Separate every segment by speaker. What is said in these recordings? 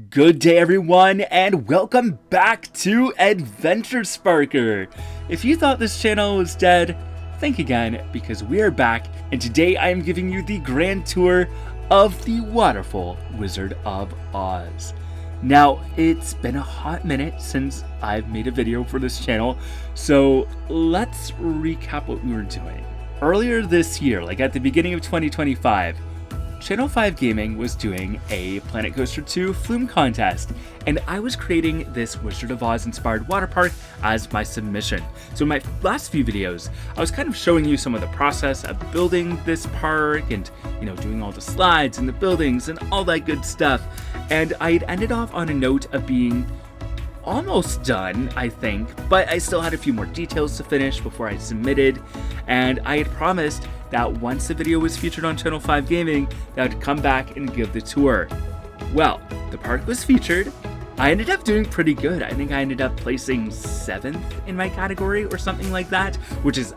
Speaker 1: Good day everyone, and welcome back to Adventure Sparker. If you thought this channel was dead, think again, because we are back, and today I am giving you the grand tour of the Water-ful Wizard of Oz. Now, it's been a hot minute since I've made a video for this channel, so let's recap what we were doing. Earlier this year, like at the beginning of 2025, Channel 5 Gaming was doing a Planet Coaster 2 flume contest, and I was creating this Wizard of Oz inspired water park as my submission. So in my last few videos, I was kind of showing you some of the process of building this park and, doing all the slides and the buildings and all that good stuff. And I'd ended off on a note of being almost done, I think, but I still had a few more details to finish before I submitted, and I had promised that once the video was featured on Channel 5 Gaming, that I'd come back and give the tour. Well, the park was featured. I ended up doing pretty good. I think I ended up placing 7th in my category or something like that, which is,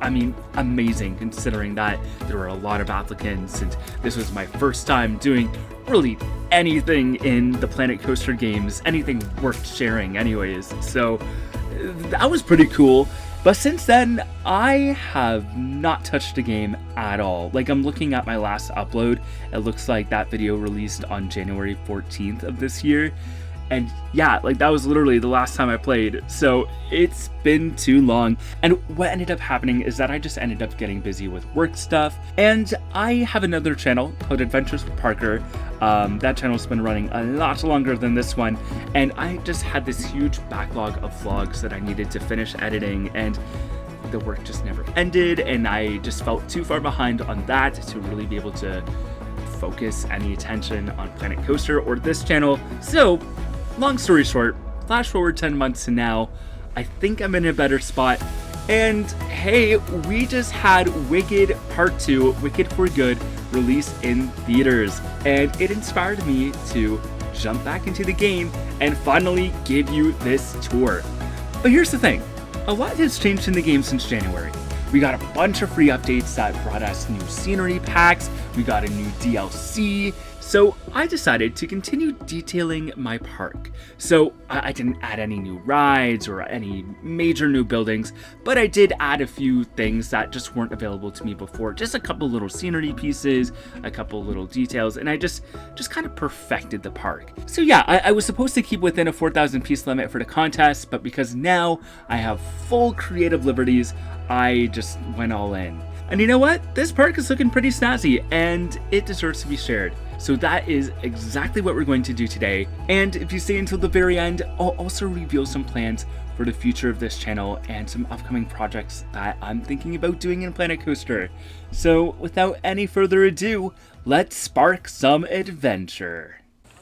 Speaker 1: amazing considering that there were a lot of applicants and this was my first time doing really anything in the Planet Coaster games, anything worth sharing anyways. So that was pretty cool. But since then, I have not touched a game at all. Like, I'm looking at my last upload. It looks like that video released on January 14th of this year. And yeah, like that was literally the last time I played. So it's been too long. And what ended up happening is that I just ended up getting busy with work stuff. And I have another channel called Adventures with Parker. That channel's been running a lot longer than this one. And I just had this huge backlog of vlogs that I needed to finish editing. And the work just never ended. And I just felt too far behind on that to really be able to focus any attention on Planet Coaster or this channel. So long story short, flash forward 10 months to now, I think I'm in a better spot. And hey, we just had Wicked Part 2, Wicked for Good, released in theaters. And it inspired me to jump back into the game and finally give you this tour. But here's the thing, a lot has changed in the game since January. We got a bunch of free updates that brought us new scenery packs, we got a new DLC, so I decided to continue detailing my park. So I didn't add any new rides or any major new buildings, but I did add a few things that just weren't available to me before. Just a couple little scenery pieces, a couple little details, and I just kind of perfected the park. So yeah, I was supposed to keep within a 4,000 piece limit for the contest, but because now I have full creative liberties, I just went all in. And you know what? This park is looking pretty snazzy and it deserves to be shared. So that is exactly what we're going to do today. And if you stay until the very end, I'll also reveal some plans for the future of this channel and some upcoming projects that I'm thinking about doing in Planet Coaster. So without any further ado, let's spark some adventure.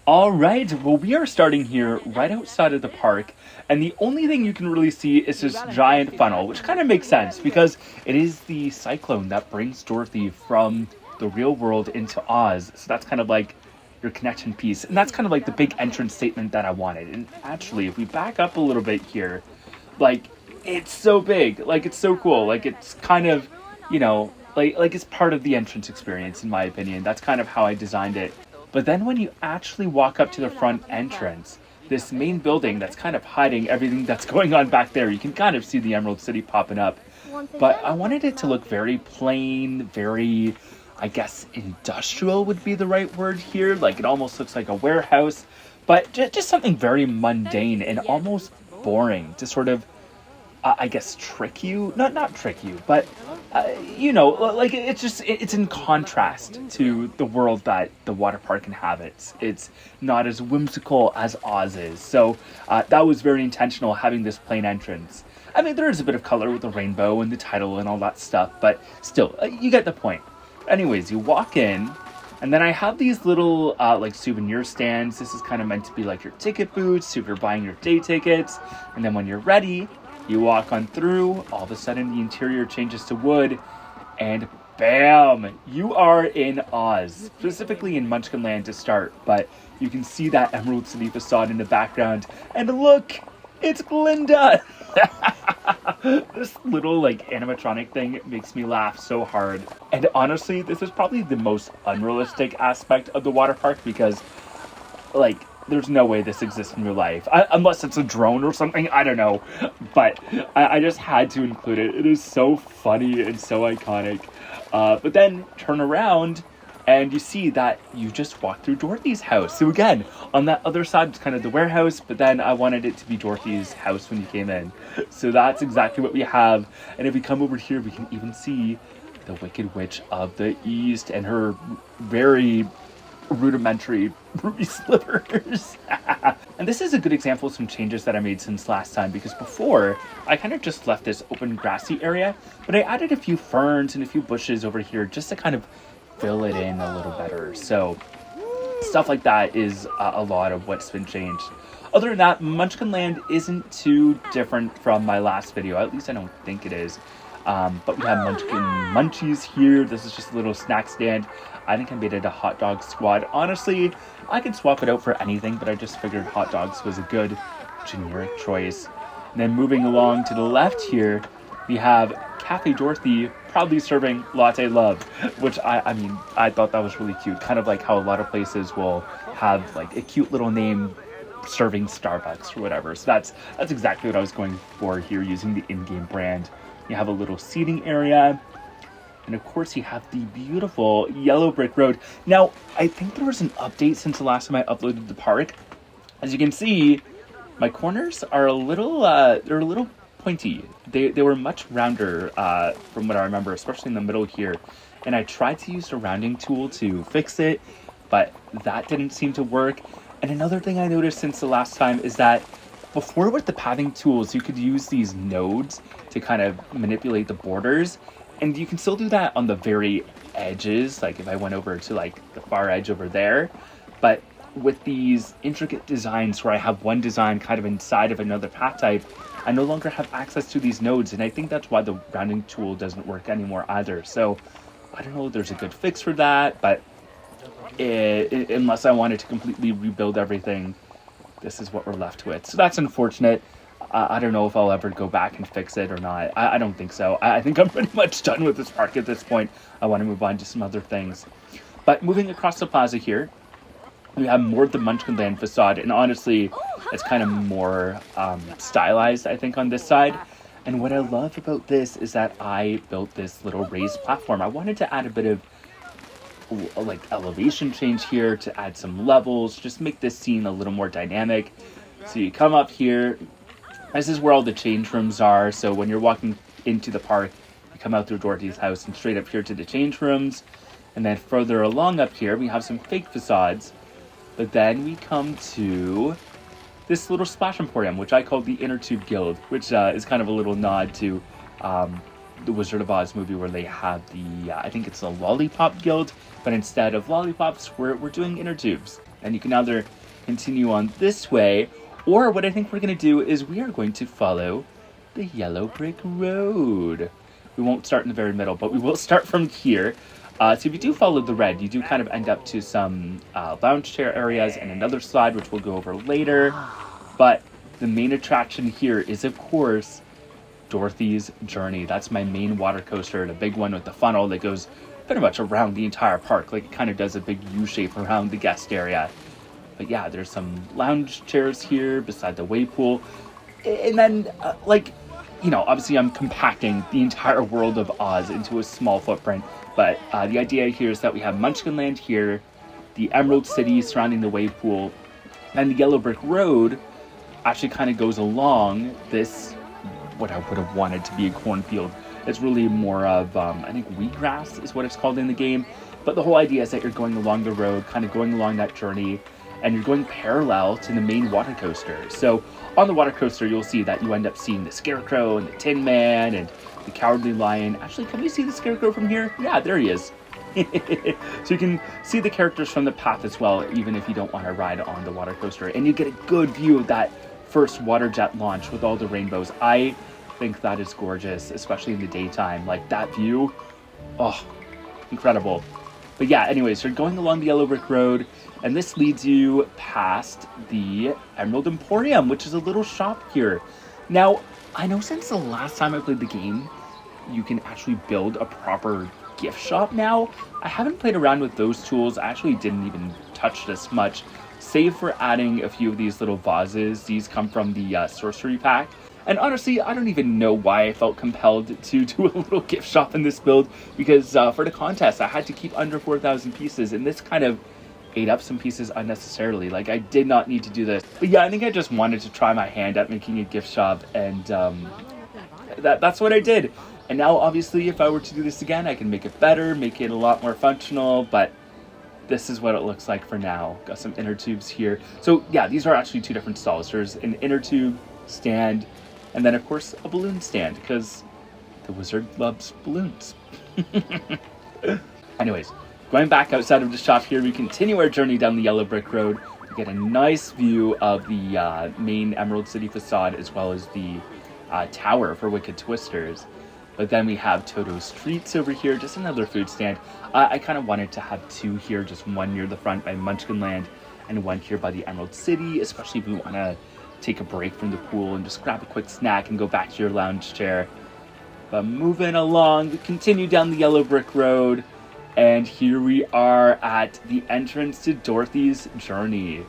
Speaker 1: Alright, well we are starting here right outside of the park, and the only thing you can really see is this giant funnel, which kind of makes sense because it is the cyclone that brings Dorothy from the real world into Oz. So that's kind of like your connection piece, and that's kind of like the big entrance statement that I wanted. And actually, if we back up a little bit here, like it's so big, like it's so cool, like it's kind of, like it's part of the entrance experience in my opinion. That's kind of how I designed it. But then when you actually walk up to the front entrance, this main building that's kind of hiding everything that's going on back there, you can kind of see the Emerald City popping up. But I wanted it to look very plain, very, I guess, industrial would be the right word here. Like it almost looks like a warehouse, but just something very mundane and almost boring to sort of, I guess, trick you. Not trick you, but like it's in contrast to the world that the water park inhabits. It's not as whimsical as Oz is. So that was very intentional, having this plain entrance. I mean, there is a bit of color with the rainbow and the title and all that stuff, but still, you get the point. Anyways, you walk in, and then I have these little like souvenir stands. This is kind of meant to be like your ticket booths if you're buying your day tickets. And then when you're ready, you walk on through, all of a sudden the interior changes to wood, and bam! You are in Oz, specifically in Munchkinland to start, but you can see that Emerald City facade in the background, and look! It's Glinda! This little like animatronic thing makes me laugh so hard. And honestly, this is probably the most unrealistic aspect of the water park because like there's no way this exists in real life. Unless it's a drone or something, I don't know. But I just had to include it. It is so funny and so iconic. But then turn around and you see that you just walked through Dorothy's house. So again, on that other side, it's kind of the warehouse, but then I wanted it to be Dorothy's house when you came in. So that's exactly what we have. And if we come over here, we can even see the Wicked Witch of the East and her very rudimentary ruby slivers. And this is a good example of some changes that I made since last time, because before I kind of just left this open grassy area, but I added a few ferns and a few bushes over here just to kind of fill it in a little better. So stuff like that is a lot of what's been changed. Other than that, Munchkinland isn't too different from my last video. At least I don't think it is. But we have Munchkin Munchies here. This is just a little snack stand. I think I made it a hot dog squad. Honestly, I could swap it out for anything, but I just figured hot dogs was a good generic choice. And then moving along to the left here, we have Cafe Dorothy proudly serving latte love, which I mean, I thought that was really cute. Kind of like how a lot of places will have like a cute little name serving Starbucks or whatever. So that's exactly what I was going for here using the in-game brand. You have a little seating area. And of course you have the beautiful yellow brick road. Now, I think there was an update since the last time I uploaded the park. As you can see, my corners are a little, they're a little pointy. They were much rounder from what I remember, especially in the middle here. And I tried to use the rounding tool to fix it, but that didn't seem to work. And another thing I noticed since the last time is that before with the pathing tools, you could use these nodes to kind of manipulate the borders. And you can still do that on the very edges, like if I went over to like the far edge over there. But with these intricate designs where I have one design kind of inside of another path type, I no longer have access to these nodes. And I think that's why the rounding tool doesn't work anymore either. So I don't know if there's a good fix for that, but unless I wanted to completely rebuild everything, this is what we're left with. So that's unfortunate. I don't know if I'll ever go back and fix it or not. I don't think so. I think I'm pretty much done with this park at this point. I want to move on to some other things. But moving across the plaza here, we have more of the Munchkinland facade. And honestly, it's kind of more stylized, I think, on this side. And what I love about this is that I built this little raised platform. I wanted to add a bit of like elevation change here to add some levels, just make this scene a little more dynamic. So you come up here. This is where all the change rooms are. So when you're walking into the park, you come out through Dorothy's house and straight up here to the change rooms. And then further along up here, we have some fake facades. But then we come to this little splash emporium, which I call the Inner Tube Guild, which is kind of a little nod to the Wizard of Oz movie where they have the, I think it's the Lollipop Guild, but instead of lollipops, we're doing inner tubes. And you can either continue on this way, or what I think we're going to do is we are going to follow the yellow brick road. We won't start in the very middle, but we will start from here. So if you do follow the red, you do kind of end up to some lounge chair areas and another slide, which we'll go over later. But the main attraction here is, of course, Dorothy's Journey. That's my main water coaster, the big one with the funnel that goes pretty much around the entire park. Like, it kind of does a big U shape around the guest area. But yeah, there's some lounge chairs here beside the wave pool. And then, like, you know, obviously I'm compacting the entire world of Oz into a small footprint. But the idea here is that we have Munchkinland here, the Emerald City surrounding the wave pool, and the yellow brick road actually kind of goes along this, what I would have wanted to be a cornfield. It's really more of, I think wheatgrass is what it's called in the game. But the whole idea is that you're going along the road, kind of going along that journey, and you're going parallel to the main water coaster. So on the water coaster, you'll see that you end up seeing the Scarecrow and the Tin Man and the Cowardly Lion. Actually, can we see the Scarecrow from here? Yeah, there he is. So you can see the characters from the path as well, even if you don't want to ride on the water coaster. And you get a good view of that first water jet launch with all the rainbows. I think that is gorgeous, especially in the daytime. Like, that view, oh, incredible. But yeah, anyways, you're going along the yellow brick road, and this leads you past the Emerald Emporium, which is a little shop here. Now, I know since the last time I played the game, you can actually build a proper gift shop now. I haven't played around with those tools. I actually didn't even touch this much save for adding a few of these little vases. These come from the sorcery pack. And honestly, I don't even know why I felt compelled to do a little gift shop in this build, because for the contest, I had to keep under 4,000 pieces, and this kind of ate up some pieces unnecessarily. Like, I did not need to do this. But yeah, I think I just wanted to try my hand at making a gift shop, and that's what I did. And now, obviously, if I were to do this again, I can make it better, make it a lot more functional, but this is what it looks like for now. Got some inner tubes here. So yeah, these are actually two different stalls. There's an inner tube stand, and then of course a balloon stand, because the wizard loves balloons. Anyways, going back outside of the shop here, we continue our journey down the yellow brick road. We get a nice view of the main Emerald City facade, as well as the tower for Wicked Twisters. But then we have Toto's Treats over here, just another food stand. I kind of wanted to have two here, just one near the front by Munchkinland and one here by the Emerald City, especially if we want to take a break from the pool and just grab a quick snack and go back to your lounge chair. But moving along, we continue down the yellow brick road, and here we are at the entrance to Dorothy's Journey.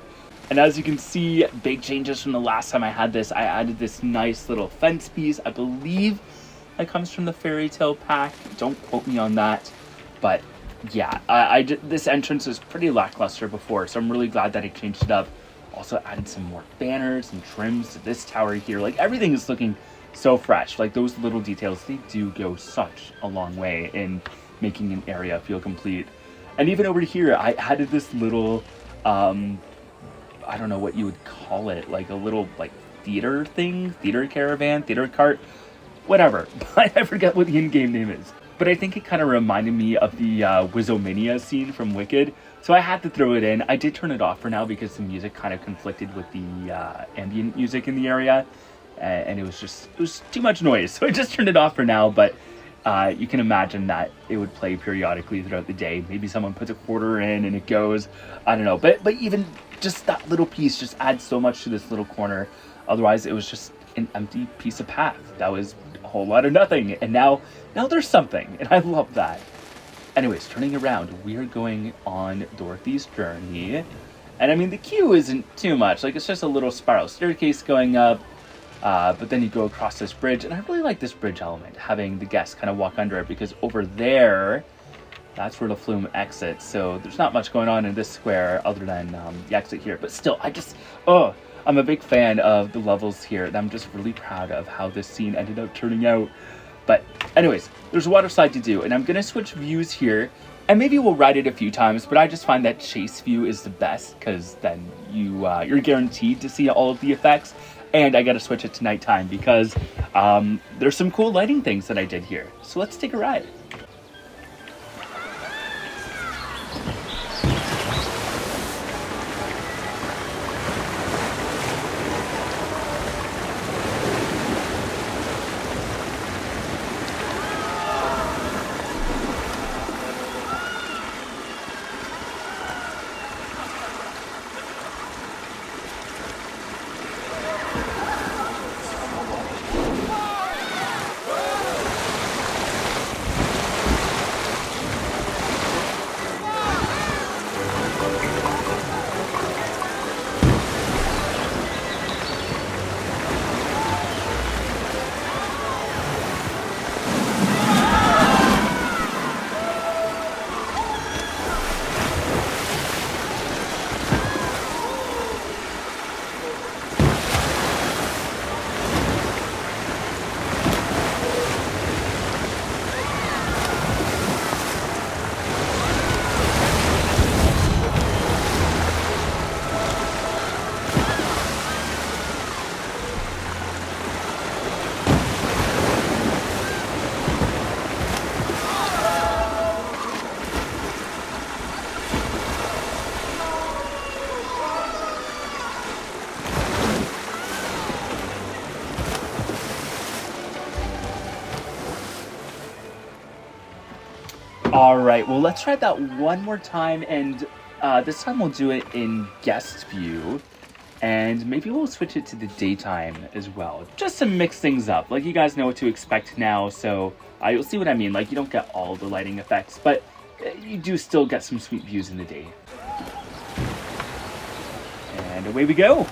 Speaker 1: And as you can see, big changes from the last time I had this. I added this nice little fence piece. I believe that comes from the fairy tale pack. Don't quote me on that. But yeah, this entrance was pretty lackluster before, so I'm really glad that I changed it up. Also added some more banners and trims to this tower here. Like, everything is looking so fresh. Like, those little details, they do go such a long way in making an area feel complete. And even over here, I added this little, I don't know what you would call it, like a little like theater thing, theater caravan, theater cart, whatever. I forget what the in-game name is. But I think it kind of reminded me of the Wizomania scene from Wicked. So I had to throw it in. I did turn it off for now because the music kind of conflicted with the ambient music in the area. And it was too much noise. So I just turned it off for now. But you can imagine that it would play periodically throughout the day. Maybe someone puts a quarter in and it goes. I don't know. But even just that little piece just adds so much to this little corner. Otherwise, it was just an empty piece of path. That was a whole lot of nothing. And now there's something. And I love that. Anyways, turning around, we are going on Dorothy's Journey. And I mean, the queue isn't too much. Like, it's just a little spiral staircase going up. But then you go across this bridge. And I really like this bridge element, having the guests kind of walk under it. Because over there, that's where the flume exits. So there's not much going on in this square other than the exit here. But still, I'm a big fan of the levels here. And I'm just really proud of how this scene ended up turning out. But anyways, there's a water slide to do, and I'm going to switch views here, and maybe we'll ride it a few times, but I just find that chase view is the best, because then you're guaranteed to see all of the effects, and I got to switch it to nighttime, because there's some cool lighting things that I did here. So let's take a ride. Alright, well, let's try that one more time, and this time we'll do it in guest view, and maybe we'll switch it to the daytime as well, just to mix things up. Like, you guys know what to expect now, so you'll see what I mean. Like, you don't get all the lighting effects, but you do still get some sweet views in the day. And away we go.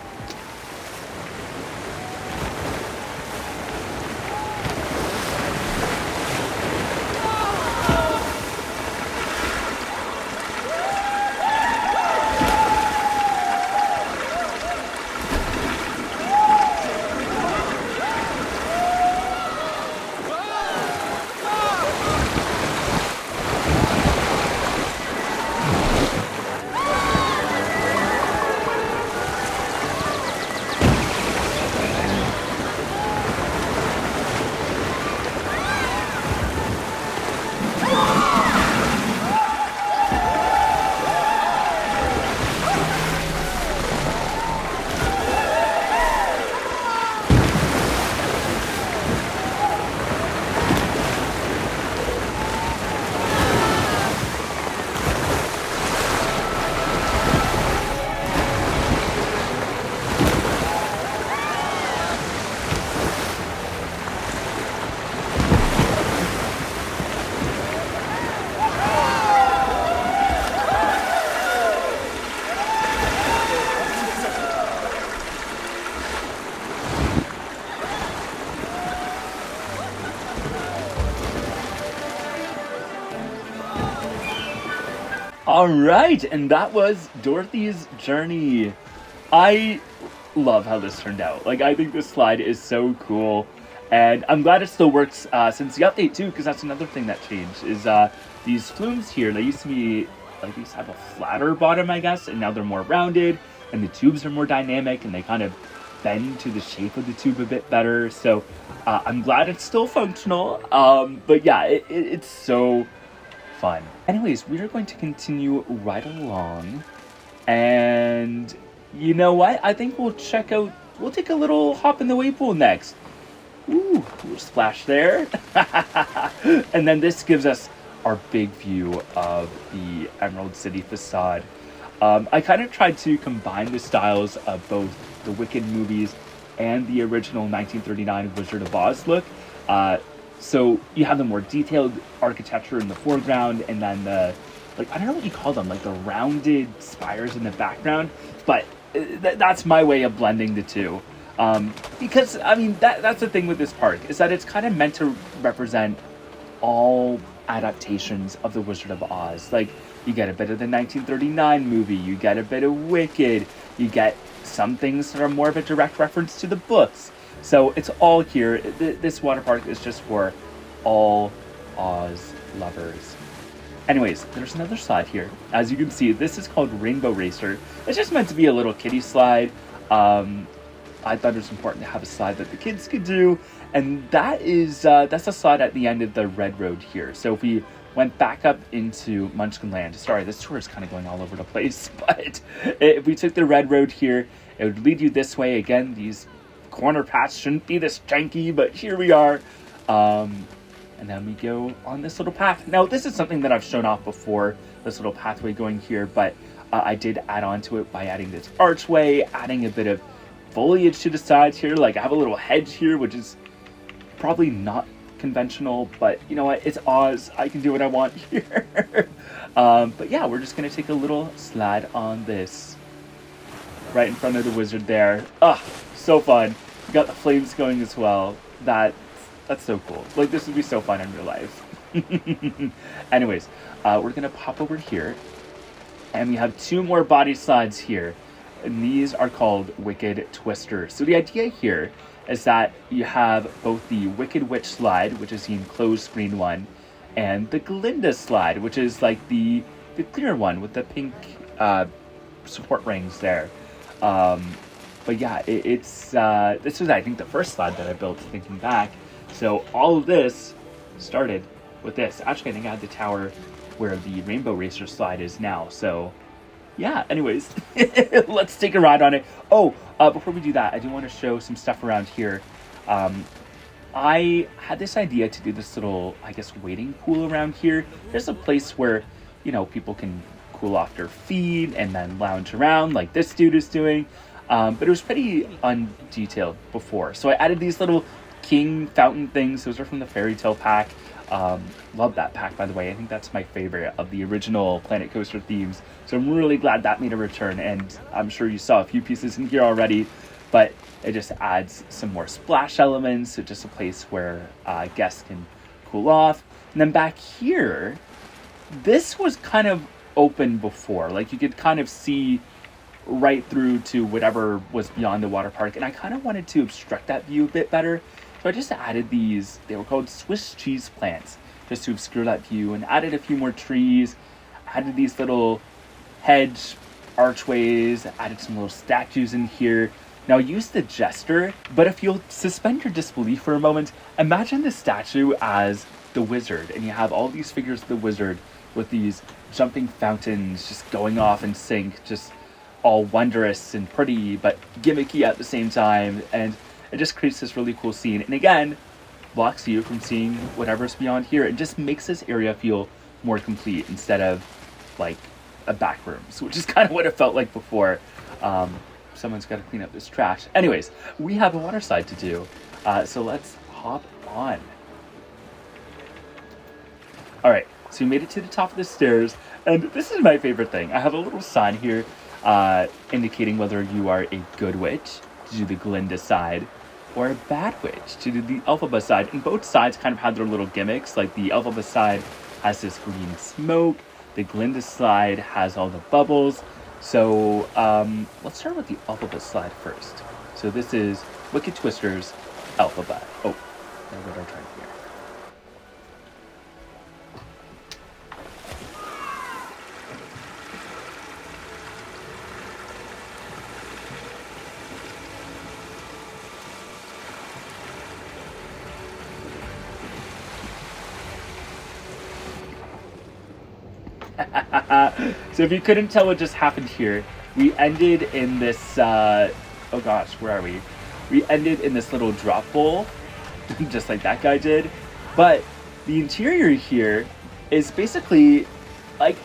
Speaker 1: Alright, and that was Dorothy's journey. I love how this turned out. Like, I think this slide is so cool. And I'm glad it still works since the update too, because that's another thing that changed, is these flumes here, they used to be, like, these have a flatter bottom, I guess, and now they're more rounded, and the tubes are more dynamic, and they kind of bend to the shape of the tube a bit better. So I'm glad it's still functional. But yeah, it's so fun. Anyways, we are going to continue right along, and you know what? I think we'll take a little hop in the wave pool next. Ooh, little splash there. And then this gives us our big view of the Emerald City facade. I kind of tried to combine the styles of both the Wicked movies and the original 1939 Wizard of Oz look. So you have the more detailed architecture in the foreground, and then the, like, I don't know what you call them, like the rounded spires in the background, but that's my way of blending the two. Because, I mean, that's the thing with this park, is that it's kind of meant to represent all adaptations of the Wizard of Oz. Like, you get a bit of the 1939 movie, you get a bit of Wicked, you get some things that are more of a direct reference to the books. So it's all here. This water park is just for all Oz lovers. Anyways, there's another slide here. As you can see, this is called Rainbow Racer. It's just meant to be a little kiddie slide. I thought it was important to have a slide that the kids could do, and that's a slide at the end of the red road here. So if we went back up into Munchkinland, sorry, this tour is kind of going all over the place, but if we took the red road here, it would lead you this way. Again, these corner paths shouldn't be this janky, but here we are. And then we go on this little path. Now, this is something that I've shown off before, this little pathway going here, but I did add on to it by adding this archway, adding a bit of foliage to the sides here. Like, I have a little hedge here, which is probably not conventional, but you know what? It's Oz. I can do what I want here. But yeah, we're just going to take a little slide on this. Right in front of the wizard there. Ah, so fun. We got the flames going as well. That's so cool. Like, this would be so fun in real life. Anyways, we're going to pop over here. And we have two more body slides here. And these are called Wicked Twisters. So the idea here is that you have both the Wicked Witch slide, which is the enclosed screen one, and the Glinda slide, which is like the clear one with the pink support rings there. But yeah, this was, I think, the first slide that I built thinking back. So all of this started with this. Actually, I think I had the tower where the Rainbow Racer slide is now. So yeah, anyways, let's take a ride on it. Oh, before we do that, I do want to show some stuff around here. I had this idea to do this little, I guess, waiting pool around here. There's a place where, you know, people can cool off their feet and then lounge around like this dude is doing. But it was pretty undetailed before. So I added these little king fountain things. Those are from the fairy tale pack. Love that pack, by the way. I think that's my favorite of the original Planet Coaster themes. So I'm really glad that made a return, and I'm sure you saw a few pieces in here already, but it just adds some more splash elements, so just a place where guests can cool off. And then back here, this was kind of open before. Like, you could kind of see right through to whatever was beyond the water park, and I kind of wanted to obstruct that view a bit better. So I just added these, they were called Swiss cheese plants, just to obscure that view, and added a few more trees, added these little hedge archways, added some little statues in here. Now, I used the jester, but if you'll suspend your disbelief for a moment, imagine the statue as the wizard, and you have all these figures of the wizard with these jumping fountains just going off in sync, just all wondrous and pretty, but gimmicky at the same time, and it just creates this really cool scene. And again, blocks you from seeing whatever's beyond here. It just makes this area feel more complete instead of like a back rooms, which is kind of what it felt like before. Someone's got to clean up this trash. Anyways, we have a water slide to do, so let's hop on. All right, so we made it to the top of the stairs, and this is my favorite thing. I have a little sign here indicating whether you are a good witch to do the Glinda side, or a bad witch to do the Elphaba side. And both sides kind of had their little gimmicks. Like, the Elphaba side has this green smoke, the Glinda side has all the bubbles. So let's start with the Elphaba slide first. So this is Wicked Twister's Elphaba. Oh, what did I try here? So if you couldn't tell what just happened here, we ended in this, oh gosh, where are we? We ended in this little drop bowl, just like that guy did. But the interior here is basically, like,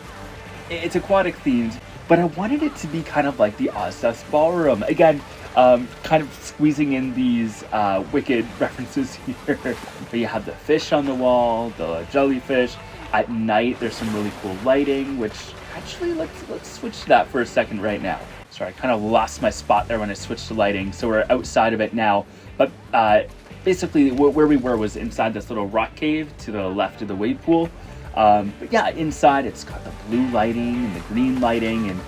Speaker 1: it's aquatic themed, but I wanted it to be kind of like the Ozdust Ballroom. Again, kind of squeezing in these wicked references here. But you have the fish on the wall, the jellyfish. At night, there's some really cool lighting, which actually, let's switch to that for a second right now. Sorry, I kind of lost my spot there when I switched to lighting, so we're outside of it now. But basically, where we were was inside this little rock cave to the left of the wave pool. But yeah, inside it's got the blue lighting and the green lighting, and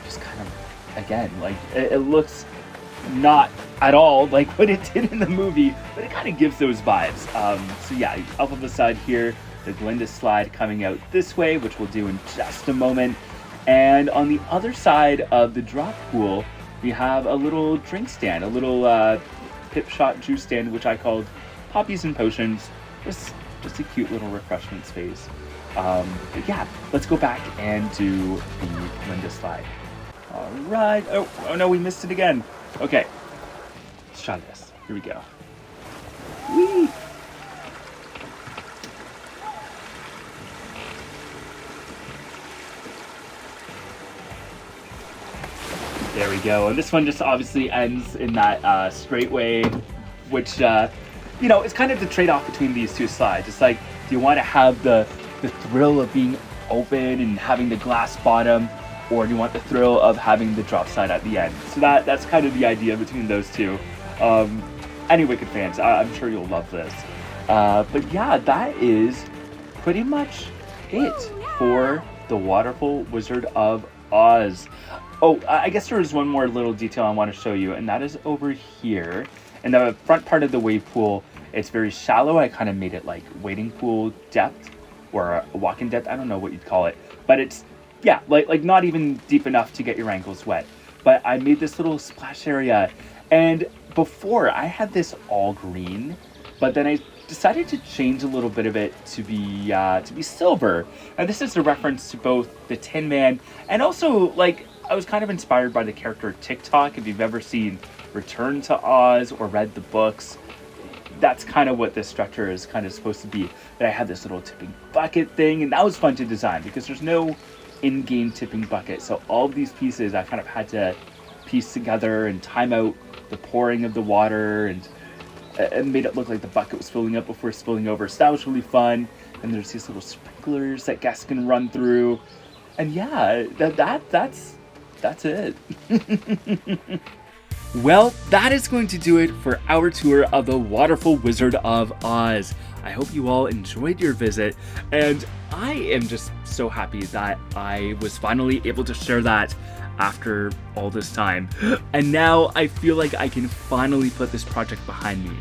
Speaker 1: just kind of, again, like, it looks not at all like what it did in the movie, but it kind of gives those vibes. So yeah, Elphaba side here. The Glinda slide coming out this way, which we'll do in just a moment. And on the other side of the drop pool, we have a little drink stand, a little pip shot juice stand, which I called Poppies and Potions. Just a cute little refreshment space. But yeah, let's go back and do the Glinda slide. All right. Oh no, we missed it again. Okay, let's try this. Here we go. Whee! There we go. And this one just obviously ends in that straightway, which, you know, it's kind of the trade-off between these two slides. It's like, do you want to have the thrill of being open and having the glass bottom, or do you want the thrill of having the drop side at the end? So that's kind of the idea between those two. Any Wicked fans, I'm sure you'll love this. But yeah, that is pretty much it for the Water-ful Wizard of Oz. Oh, I guess there is one more little detail I want to show you, and that is over here. In the front part of the wave pool, it's very shallow. I kind of made it like wading pool depth, or a walk-in depth. I don't know what you'd call it. But it's, yeah, like not even deep enough to get your ankles wet. But I made this little splash area. And before, I had this all green, but then I decided to change a little bit of it to be silver. And this is a reference to both the Tin Man and also, like, I was kind of inspired by the character TikTok. If you've ever seen Return to Oz or read the books, that's kind of what this structure is kind of supposed to be. But I had this little tipping bucket thing, and that was fun to design because there's no in-game tipping bucket. So all of these pieces I kind of had to piece together and time out the pouring of the water, and and made it look like the bucket was filling up before spilling over. So that was really fun. And there's these little sprinklers that guests can run through. And yeah, that's it. Well, that is going to do it for our tour of the Water-ful Wizard of Oz. I hope you all enjoyed your visit, and I am just so happy that I was finally able to share that after all this time. And now I feel like I can finally put this project behind me.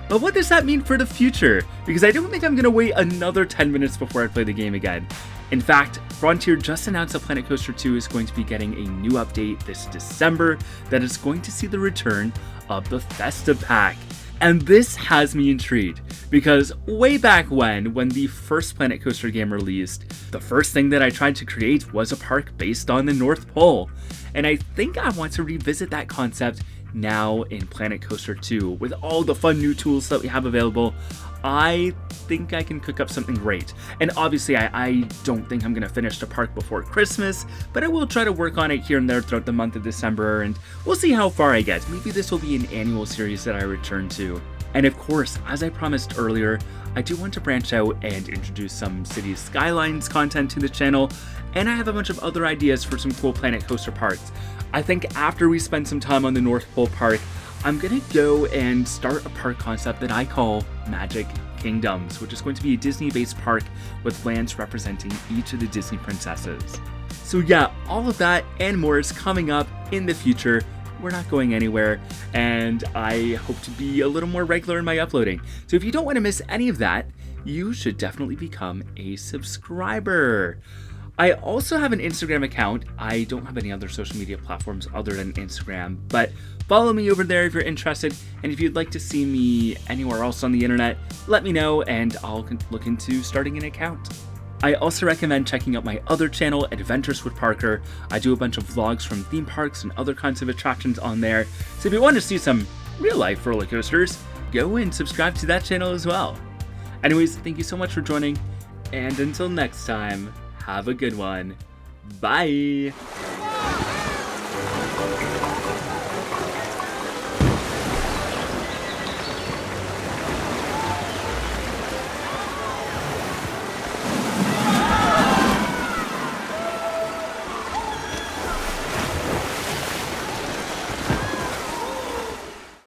Speaker 1: But what does that mean for the future? Because I don't think I'm gonna wait another 10 minutes before I play the game again. In fact, Frontier just announced that Planet Coaster 2 is going to be getting a new update this December that is going to see the return of the Festa Pack. And this has me intrigued, because way back when the first Planet Coaster game released, the first thing that I tried to create was a park based on the North Pole. And I think I want to revisit that concept now in Planet Coaster 2. With all the fun new tools that we have available, I think I can cook up something great. And obviously I don't think I'm gonna finish the park before Christmas, but I will try to work on it here and there throughout the month of December, and we'll see how far I get. Maybe this will be an annual series that I return to. And of course, as I promised earlier, I do want to branch out and introduce some City Skylines content to the channel, and I have a bunch of other ideas for some cool Planet Coaster parks. I think after we spend some time on the North Pole Park, I'm gonna go and start a park concept that I call Magic Kingdoms, which is going to be a Disney-based park with lands representing each of the Disney princesses. So yeah, all of that and more is coming up in the future. We're not going anywhere, and I hope to be a little more regular in my uploading. So if you don't want to miss any of that, you should definitely become a subscriber. I also have an Instagram account. I don't have any other social media platforms other than Instagram, but follow me over there if you're interested, and if you'd like to see me anywhere else on the internet, let me know and I'll look into starting an account. I also recommend checking out my other channel, Adventures with Parker. I do a bunch of vlogs from theme parks and other kinds of attractions on there, so if you want to see some real life roller coasters, go and subscribe to that channel as well. Anyways, thank you so much for joining, and until next time, have a good one. Bye!